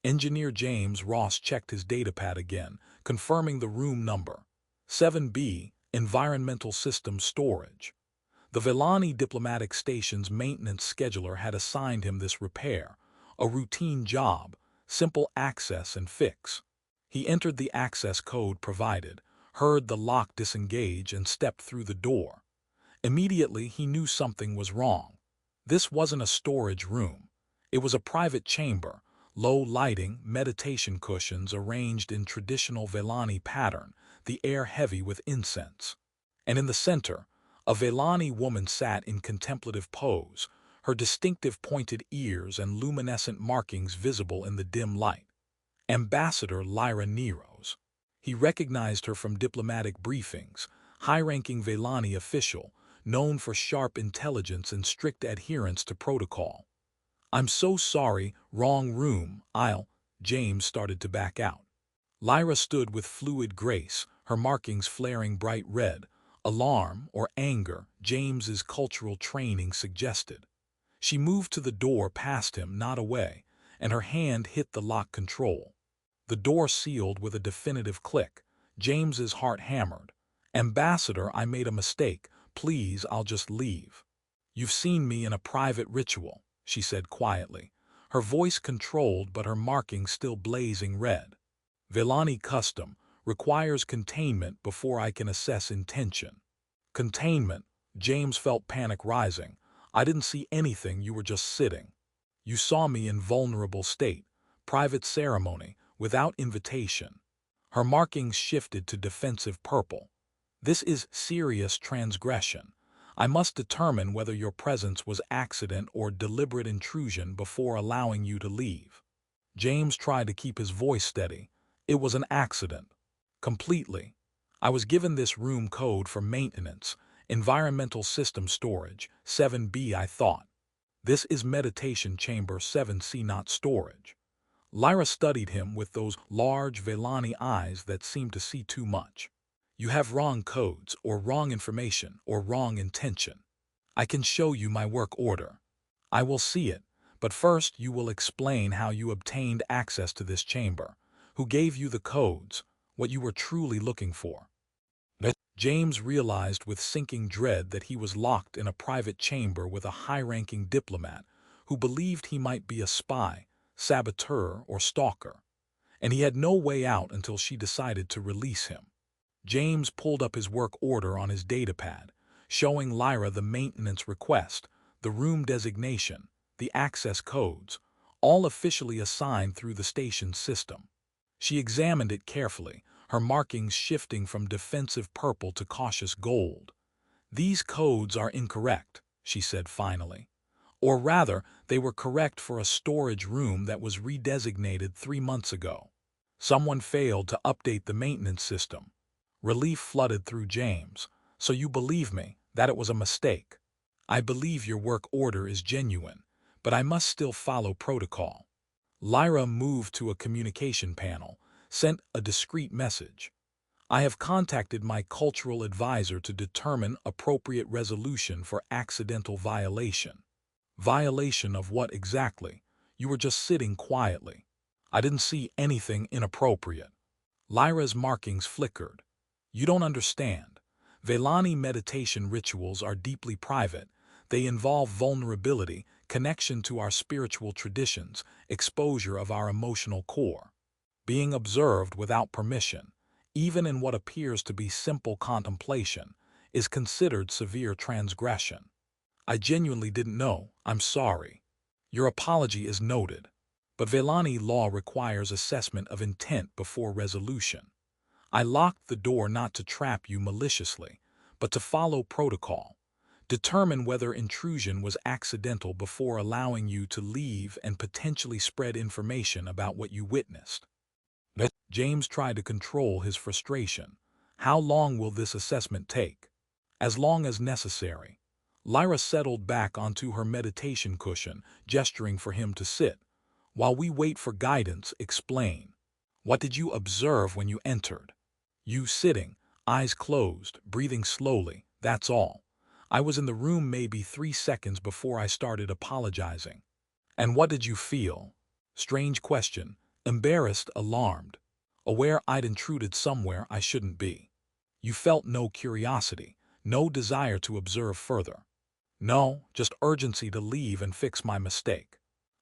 Engineer James Ross checked his datapad again, confirming the room number. 7B, Environmental Systems Storage. The Veylani Diplomatic Station's maintenance scheduler had assigned him this repair, a routine job, simple access and fix. He entered the access code provided, heard the lock disengage, and stepped through the door. Immediately, he knew something was wrong. This wasn't a storage room. It was a private chamber, low lighting, meditation cushions arranged in traditional Veylani pattern, the air heavy with incense. And in the center, a Veylani woman sat in contemplative pose, her distinctive pointed ears and luminescent markings visible in the dim light. Ambassador Lyra Neiros. He recognized her from diplomatic briefings, high-ranking Veylani official, known for sharp intelligence and strict adherence to protocol. "I'm so sorry, wrong room, James started to back out. Lyra stood with fluid grace, her markings flaring bright red, alarm or anger, James's cultural training suggested. She moved to the door past him, not away, and her hand hit the lock control. The door sealed with a definitive click. James's heart hammered. "Ambassador, I made a mistake. Please, I'll just leave." "You've seen me in a private ritual," she said quietly, her voice controlled but her markings still blazing red. "Veylani custom requires containment before I can assess intention." "Containment?" James felt panic rising. "I didn't see anything, you were just sitting." "You saw me in vulnerable state, private ceremony, without invitation." Her markings shifted to defensive purple. "This is serious transgression. I must determine whether your presence was accident or deliberate intrusion before allowing you to leave." James tried to keep his voice steady. "It was an accident. Completely. I was given this room code for maintenance, environmental system storage, 7B I thought. This is meditation chamber 7C, not storage." Lyra studied him with those large Veylani eyes that seemed to see too much. "You have wrong codes, or wrong information, or wrong intention. I can show you my work order. I will see it, but first you will explain how you obtained access to this chamber, who gave you the codes, what you were truly looking for." James realized with sinking dread that he was locked in a private chamber with a high-ranking diplomat who believed he might be a spy, saboteur, or stalker, and he had no way out until she decided to release him. James pulled up his work order on his datapad, showing Lyra the maintenance request, the room designation, the access codes, all officially assigned through the station's system. She examined it carefully, her markings shifting from defensive purple to cautious gold. "These codes are incorrect," she said finally. "Or rather, they were correct for a storage room that was redesignated 3 months ago. Someone failed to update the maintenance system." Relief flooded through James. "So you believe me, that it was a mistake?" "I believe your work order is genuine, but I must still follow protocol." Lyra moved to a communication panel, sent a discreet message. "I have contacted my cultural advisor to determine appropriate resolution for accidental violation." "Violation of what exactly? You were just sitting quietly." "I didn't see anything inappropriate." Lyra's markings flickered. "You don't understand. Veylani meditation rituals are deeply private. They involve vulnerability, connection to our spiritual traditions, exposure of our emotional core. Being observed without permission, even in what appears to be simple contemplation, is considered severe transgression." "I genuinely didn't know. I'm sorry." "Your apology is noted. But Veylani law requires assessment of intent before resolution. I locked the door not to trap you maliciously, but to follow protocol. Determine whether intrusion was accidental before allowing you to leave and potentially spread information about what you witnessed." James tried to control his frustration. "How long will this assessment take?" "As long as necessary." Lyra settled back onto her meditation cushion, gesturing for him to sit. "While we wait for guidance, explain. What did you observe when you entered?" "You sitting, eyes closed, breathing slowly, that's all. I was in the room maybe 3 seconds before I started apologizing." "And what did you feel?" "Strange question. Embarrassed, alarmed, aware I'd intruded somewhere I shouldn't be. You felt no curiosity, no desire to observe further. No, just urgency to leave and fix my mistake.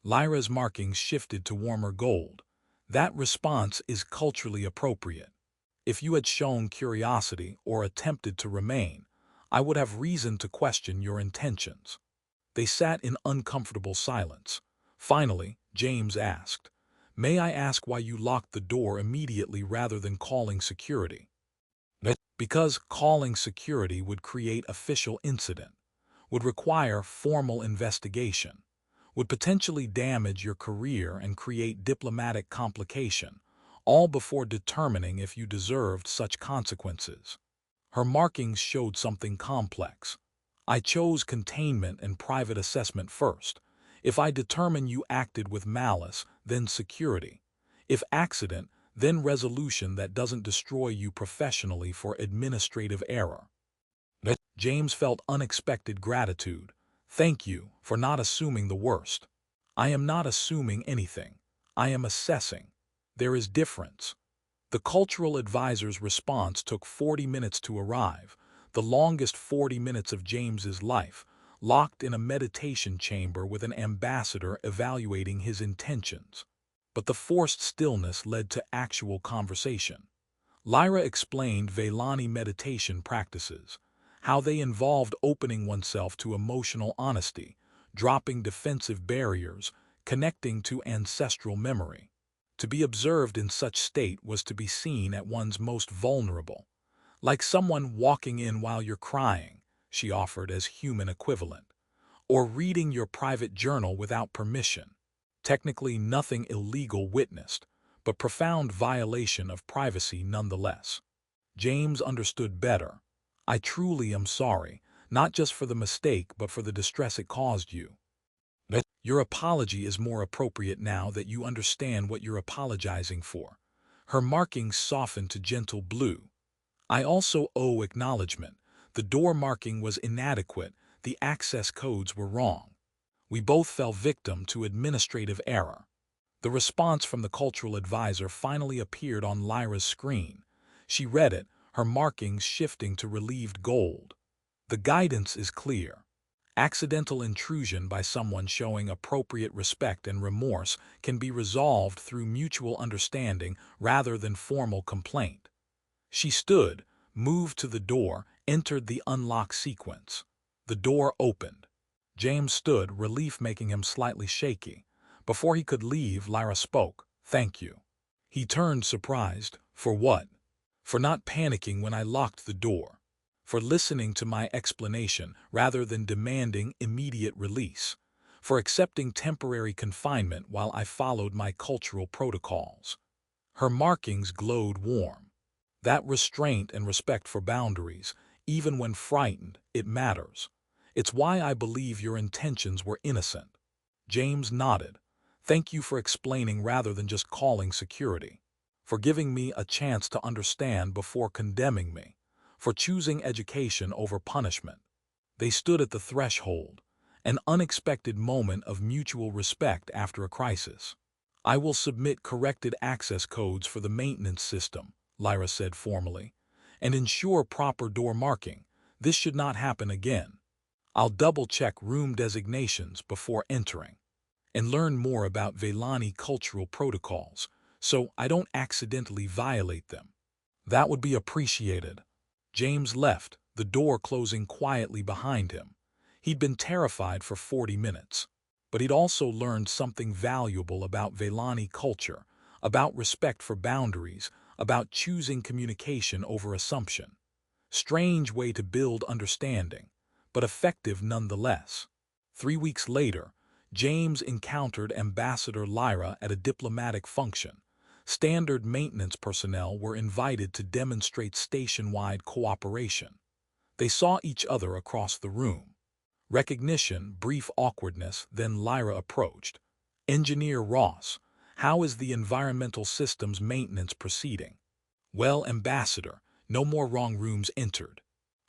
Lyra's markings shifted to warmer gold. That response is culturally appropriate. If you had shown curiosity or attempted to remain, I would have reason to question your intentions. They sat in uncomfortable silence. Finally, James asked, "May I ask why you locked the door immediately rather than calling security?" Because calling security would create official incident, would require formal investigation, would potentially damage your career and create diplomatic complication, all before determining if you deserved such consequences. Her markings showed something complex. I chose containment and private assessment first. If I determine you acted with malice, then security. If accident, then resolution that doesn't destroy you professionally for administrative error. James felt unexpected gratitude. Thank you for not assuming the worst. I am not assuming anything. I am assessing. There is difference. The cultural advisor's response took 40 minutes to arrive, the longest 40 minutes of James's life, locked in a meditation chamber with an ambassador evaluating his intentions. But the forced stillness led to actual conversation. Lyra explained Veylani meditation practices, how they involved opening oneself to emotional honesty, dropping defensive barriers, connecting to ancestral memory. To be observed in such state was to be seen at one's most vulnerable. Like someone walking in while you're crying, she offered as human equivalent, or reading your private journal without permission. Technically nothing illegal witnessed, but profound violation of privacy nonetheless. James understood better. I truly am sorry, not just for the mistake but for the distress it caused you. Your apology is more appropriate now that you understand what you're apologizing for. Her markings softened to gentle blue. I also owe acknowledgement. The door marking was inadequate, the access codes were wrong. We both fell victim to administrative error. The response from the cultural advisor finally appeared on Lyra's screen. She read it, her markings shifting to relieved gold. The guidance is clear. Accidental intrusion by someone showing appropriate respect and remorse can be resolved through mutual understanding rather than formal complaint. She stood, moved to the door, entered the unlock sequence. The door opened. James stood, relief making him slightly shaky. Before he could leave, Lyra spoke, "Thank you." He turned surprised. For what? For not panicking when I locked the door. For listening to my explanation rather than demanding immediate release. For accepting temporary confinement while I followed my cultural protocols. Her markings glowed warm. That restraint and respect for boundaries, even when frightened, it matters. It's why I believe your intentions were innocent. James nodded. Thank you for explaining rather than just calling security. For giving me a chance to understand before condemning me. For choosing education over punishment. They stood at the threshold, an unexpected moment of mutual respect after a crisis. I will submit corrected access codes for the maintenance system, Lyra said formally, and ensure proper door marking. This should not happen again. I'll double-check room designations before entering, and learn more about Veylani cultural protocols, so I don't accidentally violate them. That would be appreciated. James left, the door closing quietly behind him. He'd been terrified for 40 minutes, but he'd also learned something valuable about Veylani culture, about respect for boundaries, about choosing communication over assumption. Strange way to build understanding, but effective nonetheless. 3 weeks later, James encountered Ambassador Lyra at a diplomatic function. Standard maintenance personnel were invited to demonstrate station-wide cooperation. They saw each other across the room. Recognition, brief awkwardness, then Lyra approached. "Engineer Ross, how is the environmental systems maintenance proceeding?" "Well, Ambassador, no more wrong rooms entered."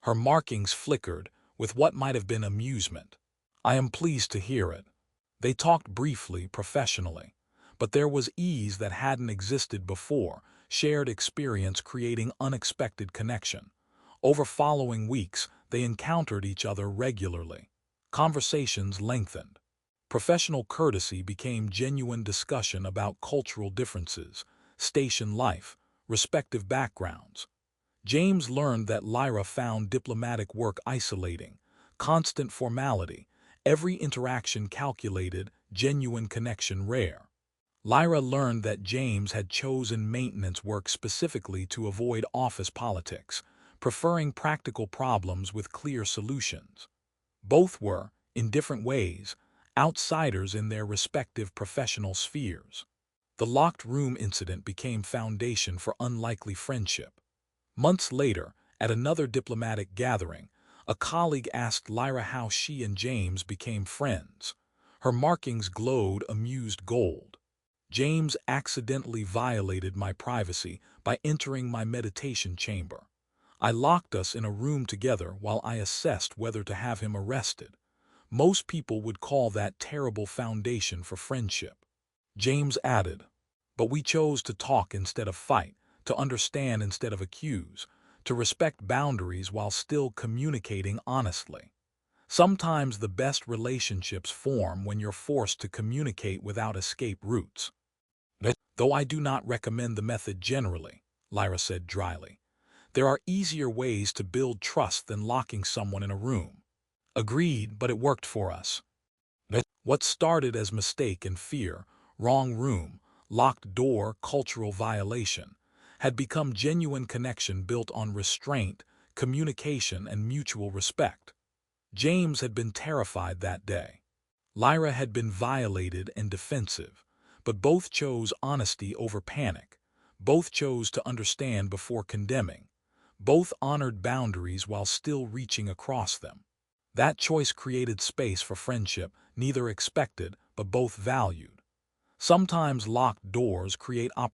Her markings flickered with what might have been amusement. "I am pleased to hear it." They talked briefly, professionally. But there was ease that hadn't existed before, shared experience creating unexpected connection. Over following weeks, they encountered each other regularly. Conversations lengthened. Professional courtesy became genuine discussion about cultural differences, station life, respective backgrounds. James learned that Lyra found diplomatic work isolating, constant formality, every interaction calculated, genuine connection rare. Lyra learned that James had chosen maintenance work specifically to avoid office politics, preferring practical problems with clear solutions. Both were, in different ways, outsiders in their respective professional spheres. The locked room incident became foundation for unlikely friendship. Months later, at another diplomatic gathering, a colleague asked Lyra how she and James became friends. Her markings glowed amused gold. James accidentally violated my privacy by entering my meditation chamber. I locked us in a room together while I assessed whether to have him arrested. Most people would call that terrible foundation for friendship. James added, but we chose to talk instead of fight, to understand instead of accuse, to respect boundaries while still communicating honestly. Sometimes the best relationships form when you're forced to communicate without escape routes. Though I do not recommend the method generally, Lyra said dryly. There are easier ways to build trust than locking someone in a room. Agreed, but it worked for us. What started as mistake and fear, wrong room, locked door, cultural violation, had become genuine connection built on restraint, communication, and mutual respect. James had been terrified that day. Lyra had been violated and defensive, but both chose honesty over panic. Both chose to understand before condemning. Both honored boundaries while still reaching across them. That choice created space for friendship, neither expected but both valued. Sometimes locked doors create opportunities.